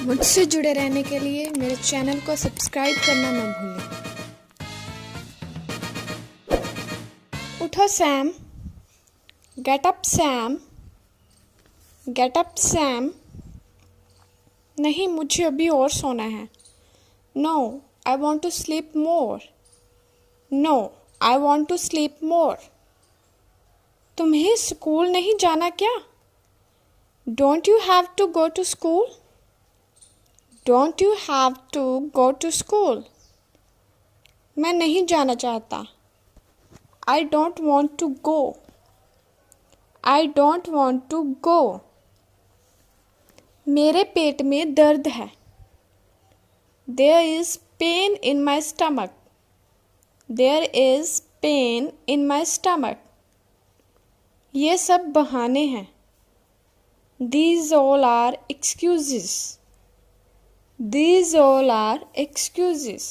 मुझसे जुड़े रहने के लिए मेरे चैनल को सब्सक्राइब करना न भूलें। उठो Sam, get up Sam, get up Sam. नहीं, मुझे अभी और सोना है। No, I want to sleep more. No, I want to sleep more. तुम्हें स्कूल नहीं जाना क्या? Don't you have to go to school? Don't you have to go to school? मैं नहीं जाना चाहता। I don't want to go. I don't want to go. मेरे पेट में दर्द है। There is pain in my stomach. There is pain in my stomach. ये सब बहाने हैं। These all are excuses. These all are excuses.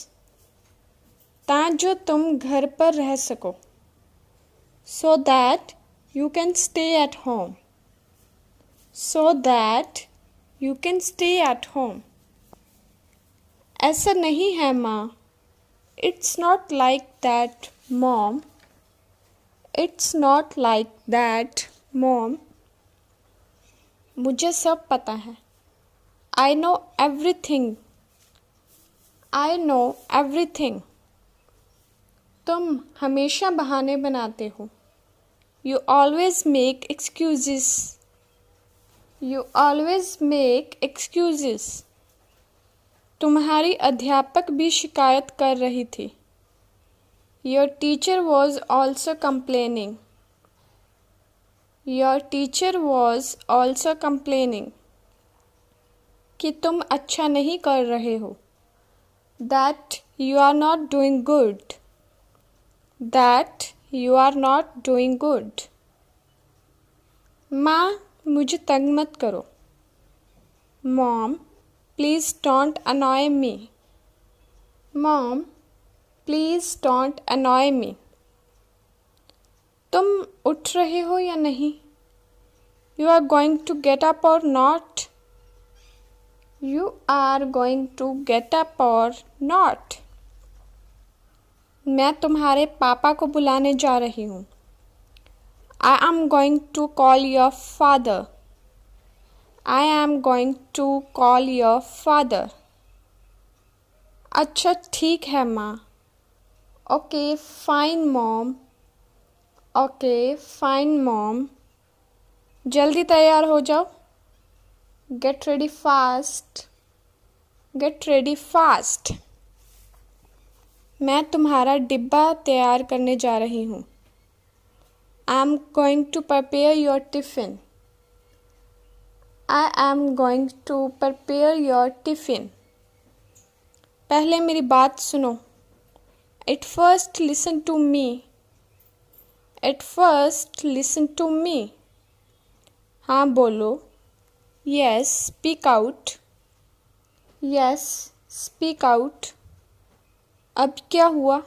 ताजो तुम घर पर रह सको। So that you can stay at home. So that you can stay at home. ऐसा नहीं है माँ। It's not like that, mom. It's not like that, mom. मुझे सब पता है। I know everything. I know everything. तुम हमेशा बहाने बनाते हो। You always make excuses. You always make excuses. तुम्हारी अध्यापक भी शिकायत कर रही थी। Your teacher was also complaining. Your teacher was also complaining. कि तुम अच्छा नहीं कर रहे हो। That you are not doing good. That you are not doing good. माँ, मुझे तंग मत करो। Mom, please don't annoy me. Mom, please don't annoy me. तुम उठ रहे हो या नहीं? You are going to get up or not? You are going to get up or not? मैं तुम्हारे पापा को बुलाने जा रही हूँ। I am going to call your father. I am going to call your father. अच्छा ठीक है माँ। Okay, fine mom. Okay, fine mom. जल्दी तैयार हो जाओ। Get ready fast. Get ready fast. मैं तुम्हारा डिब्बा तैयार करने जा रही हूँ। I am going to prepare your tiffin. I am going to prepare your tiffin. पहले मेरी बात सुनो। At first listen to me. At first listen to me. हाँ बोलो। Yes, speak out. Yes, speak out. अब क्या हुआ?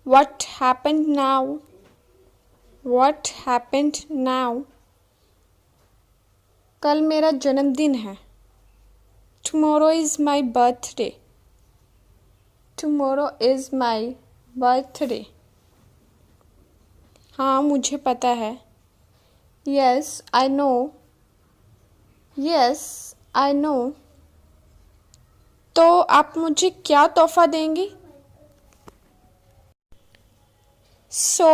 What happened now? What happened now? कल मेरा जन्मदिन है। Tomorrow is my birthday. Tomorrow is my birthday. हाँ, मुझे पता है। Yes, I know. Yes, I know. तो आप मुझे क्या तोहफा देंगी? So,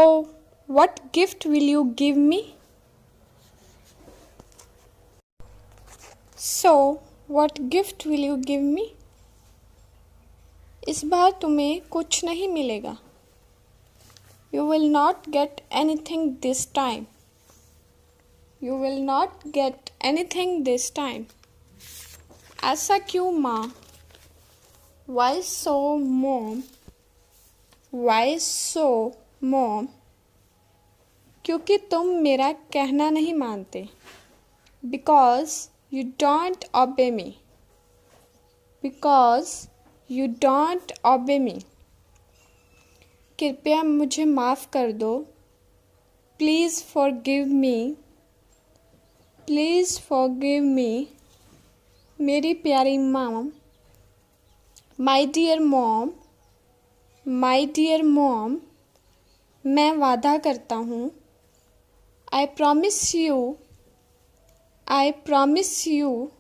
what gift will you give me? So, what gift will you give me? इस बार तुम्हें कुछ नहीं मिलेगा। You will not get anything this time. You will not get anything this time. ऐसा क्यों माँ? Why so, mom? Why so, mom? क्योंकि तुम मेरा कहना नहीं मानते। Because you don't obey me. Because you don't obey me. कृपया मुझे माफ़ कर दो। Please forgive me. Please forgive me. मेरी प्यारी mom, my dear mom, my dear mom, मैं वादा करता हूँ, I promise you, I promise you,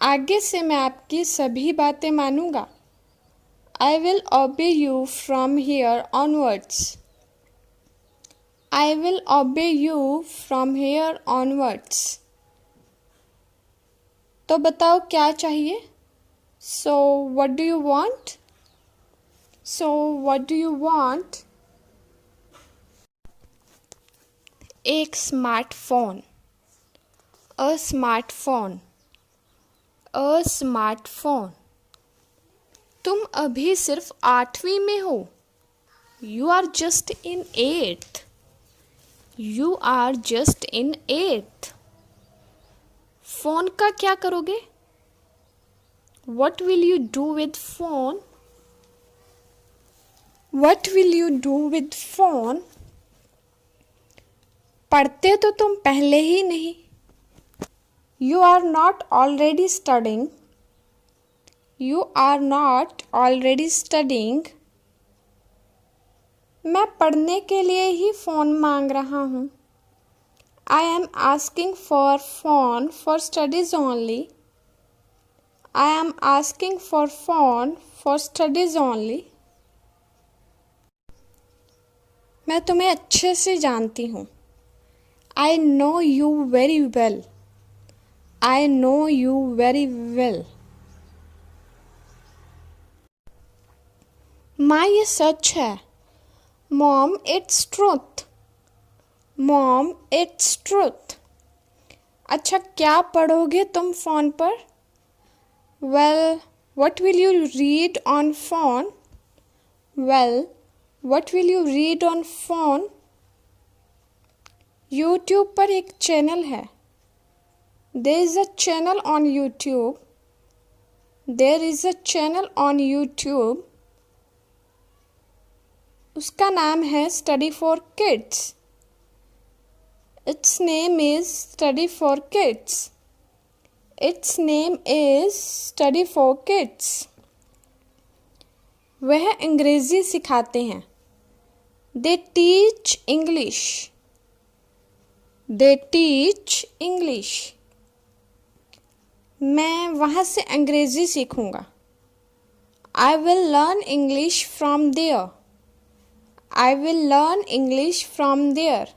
आगे से मैं आपकी सभी बातें मानूंगा, I will obey you from here onwards, I will obey you from here onwards. तो बताओ क्या चाहिए? So what do you want? So what do you want? एक smartphone, a smartphone, a smartphone. तुम अभी सिर्फ 8वीं में हो, you are just in 8th, you are just in 8th। Phone का क्या करोगे? What will you do with phone? What will you do with phone? पढ़ते तो तुम पहले ही नहीं, you are not already studying, you are not already studying। मैं पढ़ने के लिए ही फ़ोन मांग रहा हूँ, I am asking for phone for studies only, I am asking for phone for studies only। मैं तुम्हें अच्छे से जानती हूँ, I know you very well, I know you very well। माँ ये सच है, Mom it's truth, Mom it's truth। अच्छा क्या पढ़ोगे तुम फ़ोन पर? Well, what will you read on phone? Well, what will you read on phone? YouTube पर एक चैनल है, There is a channel on YouTube, There is a channel on YouTube। उसका नाम है Study for Kids, Its name is Study for Kids, Its name is Study for Kids। वह अंग्रेज़ी सिखाते हैं, They teach English, They teach English। मैं वहाँ से अंग्रेज़ी सीखूँगा, I will learn English from there, I will learn English from there।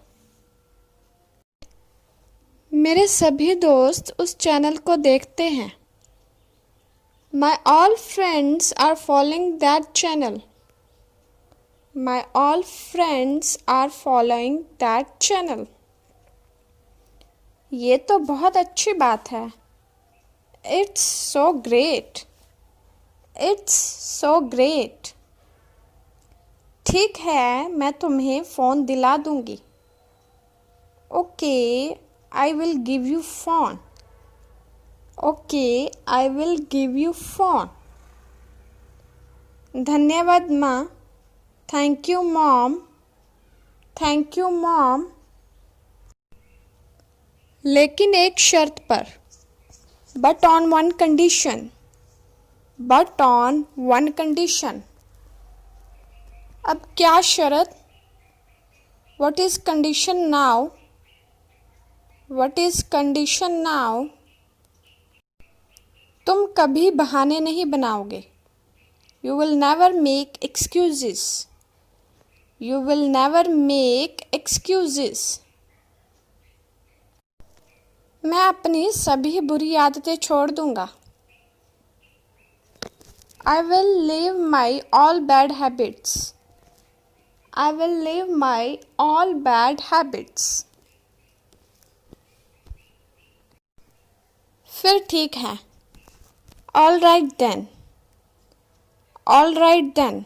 मेरे सभी दोस्त उस चैनल को देखते हैं, My all friends are following that channel, My all friends are following that channel। ये तो बहुत अच्छी बात है, It's so great, It's so great। ठीक है मैं तुम्हें फ़ोन दिला दूँगी, Okay, I will give you phone, Okay, I will give you phone। धन्यवाद माँ, Thank you mom, Thank you mom। लेकिन एक शर्त पर, But on one condition, But on one condition। अब क्या शर्त? What is condition now? What is condition now? तुम कभी बहाने नहीं बनाओगे, You will never make excuses, You will never make excuses। मैं अपनी सभी बुरी आदतें छोड़ दूँगा, I will leave my all bad habits, I will leave my all bad habits। फिर ठीक है, All right then, All right then।